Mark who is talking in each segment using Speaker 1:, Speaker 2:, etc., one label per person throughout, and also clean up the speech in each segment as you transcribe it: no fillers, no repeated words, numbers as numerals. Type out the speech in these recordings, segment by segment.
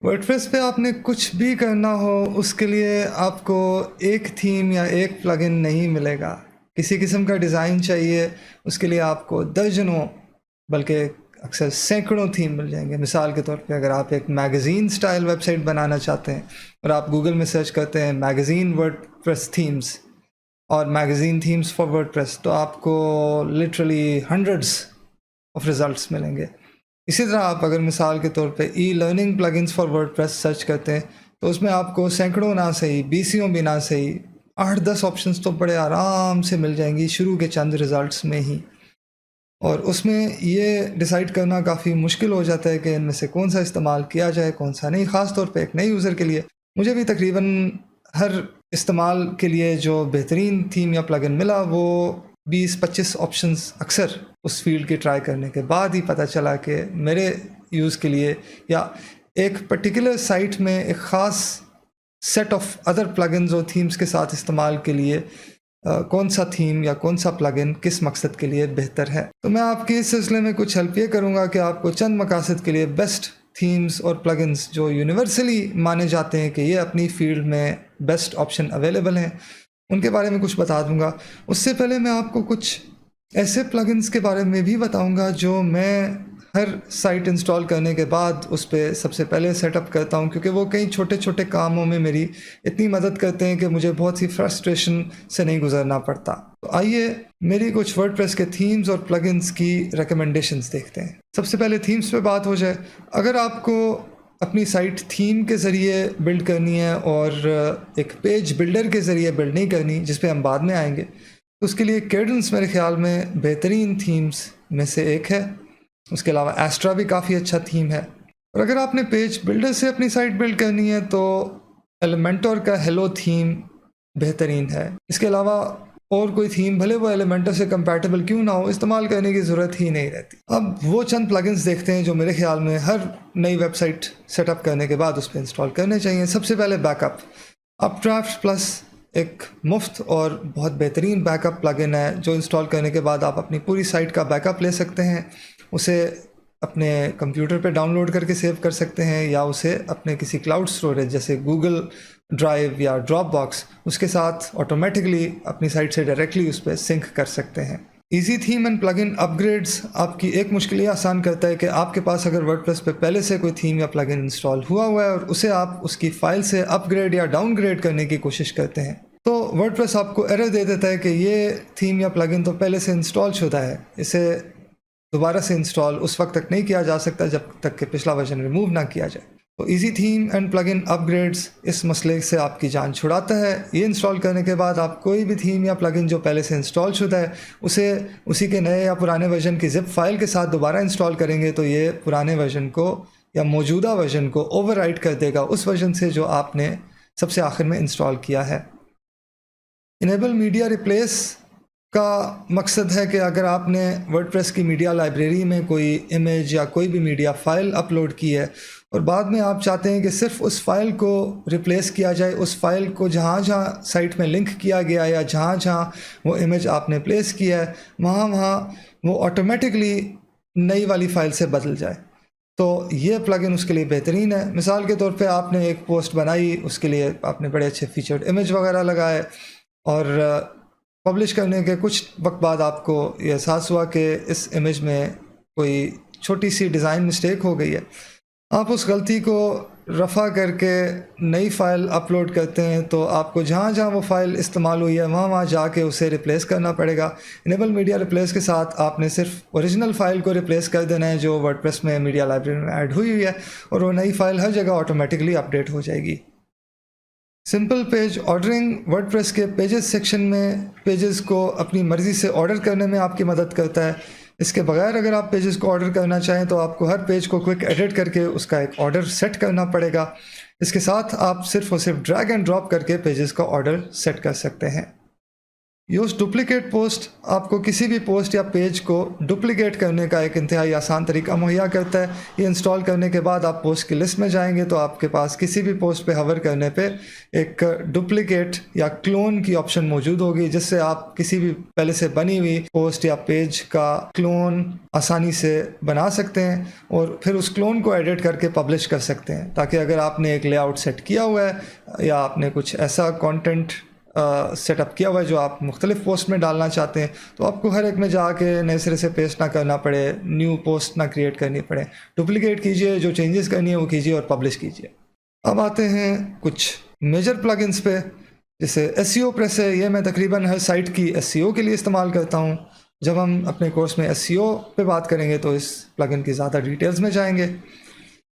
Speaker 1: WordPress पे आपने कुछ भी करना हो उसके लिए आपको एक थीम या एक प्लगइन नहीं मिलेगा। किसी किस्म का डिज़ाइन चाहिए उसके लिए आपको दर्जनों बल्कि अक्सर सैकड़ों थीम मिल जाएंगे। मिसाल के तौर पे अगर आप एक मैगज़ीन स्टाइल वेबसाइट बनाना चाहते हैं और आप गूगल में सर्च करते हैं मैगज़ीन वर्डप्रेस थीम्स और मैगज़ीन थीम्स फॉर वर्डप्रेस तो आपको लिटरली हंड्रेड्स ऑफ रिज़ल्ट्स मिलेंगे। इसी तरह आप अगर मिसाल के तौर पे e learning plugins for WordPress search करते हैं तो उसमें आपको सैकड़ों ना सही 20 भी ना सही 8-10 ऑप्शंस तो बड़े आराम से मिल जाएंगी शुरू के चंद रिज़ल्ट्स में ही। और उसमें ये डिसाइड करना काफ़ी मुश्किल हो जाता है कि इनमें से कौन सा इस्तेमाल किया जाए कौन सा नहीं। ख़ास तौर पे एक नए यूज़र के लिए मुझे भी तकरीबन हर इस्तेमाल के लिए जो बेहतरीन थीम या प्लगइन मिला वो 20-25 ऑप्शंस अक्सर उस फील्ड के ट्राई करने के बाद ही पता चला कि मेरे यूज़ के लिए या एक पर्टिकुलर साइट में एक ख़ास सेट ऑफ अदर प्लगइन्स और थीम्स के साथ इस्तेमाल के लिए कौन सा थीम या कौन सा प्लगइन किस मकसद के लिए बेहतर है। तो मैं आपके इस सिलसिले में कुछ हेल्प ये करूँगा कि आपको चंद मकासद के लिए बेस्ट थीम्स और प्लगइन्स जो यूनिवर्सली माने जाते हैं कि ये अपनी फील्ड में बेस्ट ऑप्शन अवेलेबल हैं उनके बारे में कुछ बता दूंगा। उससे पहले मैं आपको कुछ ऐसे प्लगइन्स के बारे में भी बताऊंगा जो मैं हर साइट इंस्टॉल करने के बाद उस पर सबसे पहले सेटअप करता हूं क्योंकि वो कई छोटे छोटे कामों में मेरी इतनी मदद करते हैं कि मुझे बहुत सी फ्रस्ट्रेशन से नहीं गुजरना पड़ता। तो आइए मेरी कुछ वर्डप्रेस के थीम्स और प्लगइन्स की रिकमेंडेशंस देखते हैं। सबसे पहले थीम्स पे बात हो जाए। अगर आपको अपनी साइट थीम के ज़रिए बिल्ड करनी है और एक पेज बिल्डर के ज़रिए बिल्ड नहीं करनी जिस पे हम बाद में आएंगे तो उसके लिए कैडेंस मेरे ख्याल में बेहतरीन थीम्स में से एक है। उसके अलावा एस्ट्रा भी काफ़ी अच्छा थीम है। और अगर आपने पेज बिल्डर से अपनी साइट बिल्ड करनी है तो एलिमेंटर का हेलो थीम बेहतरीन है। इसके अलावा और कोई थीम भले वो एलिमेंटर से कंपैटिबल क्यों ना हो इस्तेमाल करने की ज़रूरत ही नहीं रहती। अब वो चंद प्लगइन्स देखते हैं जो मेरे ख्याल में हर नई वेबसाइट सेटअप करने के बाद उस पर इंस्टॉल करने चाहिए। सबसे पहले बैकअप। अपड्राफ्ट प्लस एक मुफ्त और बहुत बेहतरीन बैकअप प्लगइन है जो इंस्टॉल करने के बाद आप अपनी पूरी साइट का बैकअप ले सकते हैं, उसे अपने कंप्यूटर पे डाउनलोड करके सेव कर सकते हैं या उसे अपने किसी क्लाउड स्टोरेज जैसे गूगल ड्राइव या ड्रॉप बॉक्स उसके साथ ऑटोमेटिकली अपनी साइट से डायरेक्टली उस पर सिंक कर सकते हैं। Easy theme and plugin upgrades आपकी एक मुश्किल ये आसान करता है कि आपके पास अगर वर्डप्रेस पे पहले से कोई थीम या प्लगइन इंस्टॉल हुआ है और उसे आप उसकी फाइल से अपग्रेड या डाउनग्रेड करने की कोशिश करते हैं तो वर्डप्रेस आपको एरर दे देता है कि ये थीम या प्लगइन तो पहले से इंस्टॉल शुदा है, इसे दोबारा से इंस्टॉल उस वक्त तक नहीं किया जा सकता जब तक कि पिछला वर्जन रिमूव ना किया जाए। तो easy theme and plugin upgrades इस मसले से आपकी जान छुड़ाता है। ये इंस्टॉल करने के बाद आप कोई भी थीम या प्लगइन जो पहले से इंस्टॉल शुदा है उसे उसी के नए या पुराने वर्जन की जिप फाइल के साथ दोबारा इंस्टॉल करेंगे तो ये पुराने वर्जन को या मौजूदा वर्जन को ओवरराइट कर देगा उस वर्जन से जो आपने सबसे आखिर में इंस्टॉल किया है। इनेबल मीडिया रिप्लेस का मकसद है कि अगर आपने वर्डप्रेस की मीडिया लाइब्रेरी में कोई इमेज या कोई भी मीडिया फ़ाइल अपलोड की है और बाद में आप चाहते हैं कि सिर्फ उस फाइल को रिप्लेस किया जाए, उस फाइल को जहाँ जहाँ साइट में लिंक किया गया या जहाँ जहाँ वो इमेज आपने प्लेस किया है वहाँ वहाँ वो ऑटोमेटिकली नई वाली फ़ाइल से बदल जाए, तो ये प्लगइन उसके लिए बेहतरीन है। मिसाल के तौर पे आपने एक पोस्ट बनाई, उसके लिए आपने बड़े अच्छे फीचर्ड इमेज वगैरह लगाए और पब्लिश करने के कुछ वक्त बाद आपको ये एहसास हुआ कि इस इमेज में कोई छोटी सी डिज़ाइन मिस्टेक हो गई है। आप उस गलती को रफ़ा करके नई फ़ाइल अपलोड करते हैं तो आपको जहाँ जहाँ वो फ़ाइल इस्तेमाल हुई है वहाँ वहाँ जाके उसे रिप्लेस करना पड़ेगा। इनेबल मीडिया रिप्लेस के साथ आपने सिर्फ ओरिजिनल फ़ाइल को रिप्लेस कर देना है जो वर्डप्रेस में मीडिया लाइब्रेरी में ऐड हुई है और वो नई फ़ाइल हर जगह ऑटोमेटिकली अपडेट हो जाएगी। सिंपल पेज ऑर्डरिंग वर्डप्रेस के पेजेस सेक्शन में पेजेस को अपनी मर्ज़ी से ऑर्डर करने में आपकी मदद करता है। इसके बगैर अगर आप पेजेस को ऑर्डर करना चाहें तो आपको हर पेज को क्विक एडिट करके उसका एक ऑर्डर सेट करना पड़ेगा। इसके साथ आप सिर्फ और सिर्फ ड्रैग एंड ड्रॉप करके पेजेस का ऑर्डर सेट कर सकते हैं। यूज़ डुप्लिकेट पोस्ट आपको किसी भी पोस्ट या पेज को डुप्लिकेट करने का एक इंतहाई आसान तरीका मुहैया करता है। ये इंस्टॉल करने के बाद आप पोस्ट की लिस्ट में जाएंगे तो आपके पास किसी भी पोस्ट पे हवर करने पे एक डुप्लिकेट या क्लोन की ऑप्शन मौजूद होगी, जिससे आप किसी भी पहले से बनी हुई पोस्ट या पेज का क्लोन आसानी से बना सकते हैं और फिर उस क्लोन को एडिट करके पब्लिश कर सकते हैं, ताकि अगर आपने एक लेआउट सेट किया हुआ है या आपने कुछ ऐसा कंटेंट सेटअप किया हुआ है जो आप मुख्तलिफ पोस्ट में डालना चाहते हैं, तो आपको हर एक में जाके नए सिरे से पेस्ट ना करना पड़े, न्यू पोस्ट ना क्रिएट करनी पड़े। डुप्लिकेट कीजिए, जो चेंजेस करनी है वो कीजिए और पब्लिश कीजिए। अब आते हैं कुछ मेजर प्लगइन्स पे, जैसे एसईओ प्रेस है। ये मैं तकरीबन हर साइट की एसईओ के लिए इस्तेमाल करता हूँ। जब हम अपने कोर्स में एसईओ पे बात करेंगे तो इस प्लगइन की ज़्यादा डिटेल्स में जाएंगे।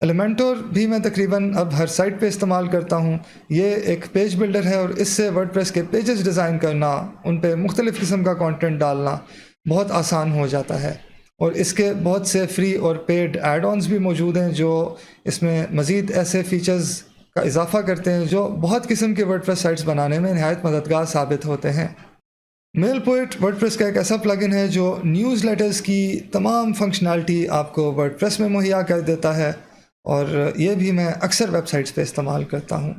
Speaker 1: एलिमेंटोर भी मैं तकरीबन अब हर साइट पे इस्तेमाल करता हूँ। ये एक पेज बिल्डर है और इससे वर्डप्रेस के पेजेस डिज़ाइन करना, उन पे मुख्तलिफ़ किस्म का कंटेंट डालना बहुत आसान हो जाता है। और इसके बहुत से फ्री और पेड एड ऑन्स भी मौजूद हैं जो इसमें मज़ीद ऐसे फ़ीचर्स का इजाफ़ा करते हैं जो बहुत किस्म के वर्डप्रेस साइट्स बनाने में नहायत मददगार साबित होते हैं। मेलपोएट वर्डप्रेस का एक ऐसा प्लगइन है जो न्यूज़लेटर्स की तमाम फंक्शनैलिटी आपको वर्डप्रेस में मुहैया कर देता है और ये भी मैं अक्सर वेबसाइट्स पे इस्तेमाल करता हूँ।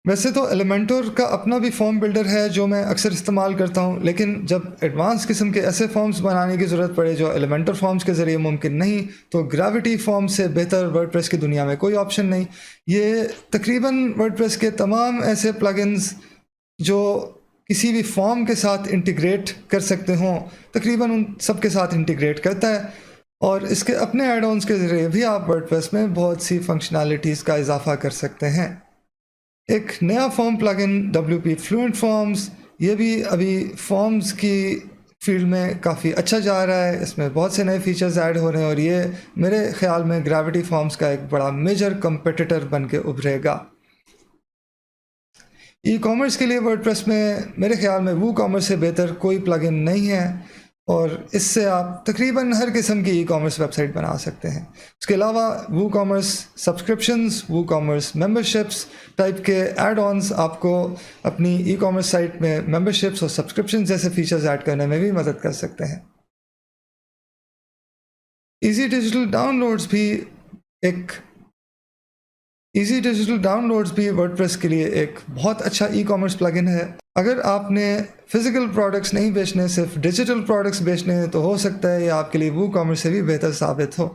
Speaker 1: वैसे तो एलिमेंटोर का अपना भी फॉर्म बिल्डर है जो मैं अक्सर इस्तेमाल करता हूँ, लेकिन जब एडवांस किस्म के ऐसे फॉर्म्स बनाने की ज़रूरत पड़े जो एलिमेंटोर फॉर्म्स के ज़रिए मुमकिन नहीं, तो ग्रेविटी फॉर्म से बेहतर वर्डप्रेस की दुनिया में कोई ऑप्शन नहीं। ये तकरीबन वर्डप्रेस के तमाम ऐसे प्लगइन्स जो किसी भी फॉर्म के साथ इंटीग्रेट कर सकते हों, तकरीबन उन सब के साथ इंटीग्रेट करता है और इसके अपने एड ऑन्स के ज़रिए भी आप वर्डप्रेस में बहुत सी फंक्शनैलिटीज़ का इजाफा कर सकते हैं। एक नया form plugin WP fluent forms, ये भी अभी फॉर्म्स की फील्ड में काफ़ी अच्छा जा रहा है। इसमें बहुत से नए फीचर्स ऐड हो रहे हैं और ये मेरे ख्याल में ग्रेविटी फॉर्म्स का एक बड़ा मेजर कंपेटिटर बन के उभरेगा। ई कॉमर्स के लिए वर्डप्रेस में मेरे ख्याल में वूकॉमर्स से बेहतर कोई प्लगइन नहीं है और इससे आप तकरीबन हर किस्म की ई कॉमर्स वेबसाइट बना सकते हैं। उसके अलावा WooCommerce subscriptions, WooCommerce memberships type के एड ऑन्स आपको अपनी ई कॉमर्स साइट में मेंबरशिप्स और सब्सक्रिप्शन जैसे फीचर्स ऐड करने में भी मदद कर सकते हैं। ईजी डिजिटल डाउनलोड्स भी वर्डप्रेस के लिए एक बहुत अच्छा ई कॉमर्स प्लगइन है। अगर आपने फ़िज़िकल प्रोडक्ट्स नहीं बेचने, सिर्फ डिजिटल प्रोडक्ट्स बेचने हैं, तो हो सकता है ये आपके लिए वो कॉमर्स से भी बेहतर साबित हो।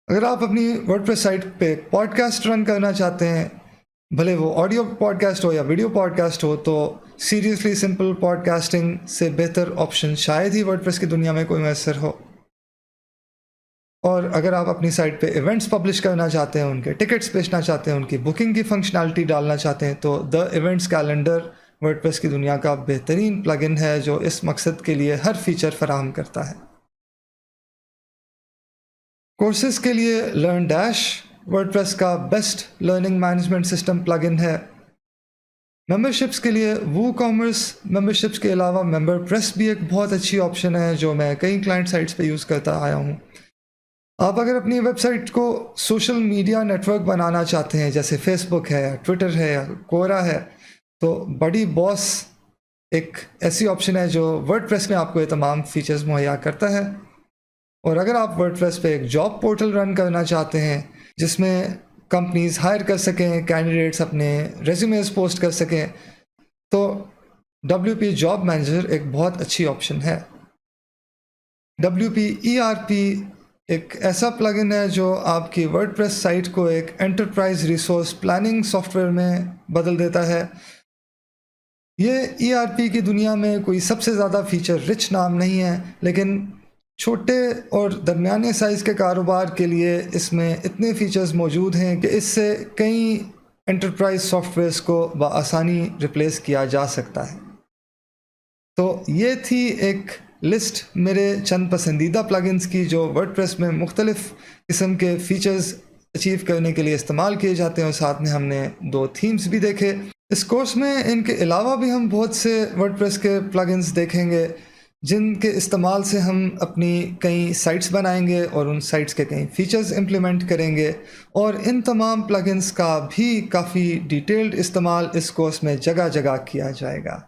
Speaker 1: अगर आप अपनी वर्डप्रेस साइट पे पॉडकास्ट रन करना चाहते हैं, भले वो ऑडियो पॉडकास्ट हो या वीडियो पॉडकास्ट हो, तो सीरियसली सिंपल पॉडकास्टिंग से बेहतर ऑप्शन शायद ही वर्डप्रेस की दुनिया में कोई मैसर हो। और अगर आप अपनी साइट पे इवेंट्स पब्लिश करना चाहते हैं, उनके टिकट्स बेचना चाहते हैं, उनकी बुकिंग की फंक्शनैलिटी डालना चाहते हैं, तो द इवेंट्स कैलेंडर वर्डप्रेस की दुनिया का बेहतरीन प्लगइन है जो इस मकसद के लिए हर फीचर फराहम करता है। कोर्सेज के लिए लर्न डैश वर्डप्रेस का best learning management system plugin है। मेंबरशिप्स के लिए वूकॉमर्स मेंबरशिप्स के अलावा मेंबरप्रेस भी एक बहुत अच्छी ऑप्शन है जो मैं कई क्लाइंट साइट्स पे यूज़ करता आया हूँ। आप अगर अपनी वेबसाइट को सोशल मीडिया नेटवर्क बनाना चाहते हैं, जैसे फेसबुक है या ट्विटर है या कोरा है, तो बडी बॉस एक ऐसी ऑप्शन है जो वर्डप्रेस में आपको ये तमाम फीचर्स मुहैया करता है। और अगर आप वर्डप्रेस पे एक जॉब पोर्टल रन करना चाहते हैं जिसमें कंपनीज हायर कर सकें, कैंडिडेट्स अपने रेज्यूमेस पोस्ट कर सकें, तो WP जॉब मैनेजर एक बहुत अच्छी ऑप्शन है। WP ERP एक ऐसा प्लगइन है जो आपकी वर्डप्रेस साइट को एक एंटरप्राइज रिसोर्स प्लानिंग सॉफ्टवेयर में बदल देता है। ये ERP की दुनिया में कोई सबसे ज़्यादा फीचर रिच नाम नहीं है, लेकिन छोटे और दरमियाने साइज़ के कारोबार के लिए इसमें इतने फीचर्स मौजूद हैं कि इससे कई एंटरप्राइज सॉफ्टवेयर्स को बआसानी रिप्लेस किया जा सकता है। तो ये थी एक लिस्ट मेरे चंद पसंदीदा प्लगइन्स की जो वर्डप्रेस में मुख्तलिफ़ किस्म के फ़ीचर्स अचीव करने के लिए इस्तेमाल किए जाते हैं, और साथ में हमने 2 थीम्स भी देखे। इस कोर्स में इनके अलावा भी हम बहुत से वर्डप्रेस के प्लगइन्स देखेंगे جن کے استعمال سے ہم اپنی کئی سائٹس بنائیں گے اور ان سائٹس کے کئی فیچرز امپلیمنٹ کریں گے، اور ان تمام پلگنس کا بھی کافی ڈیٹیلڈ استعمال اس کورس میں جگہ جگہ کیا جائے گا۔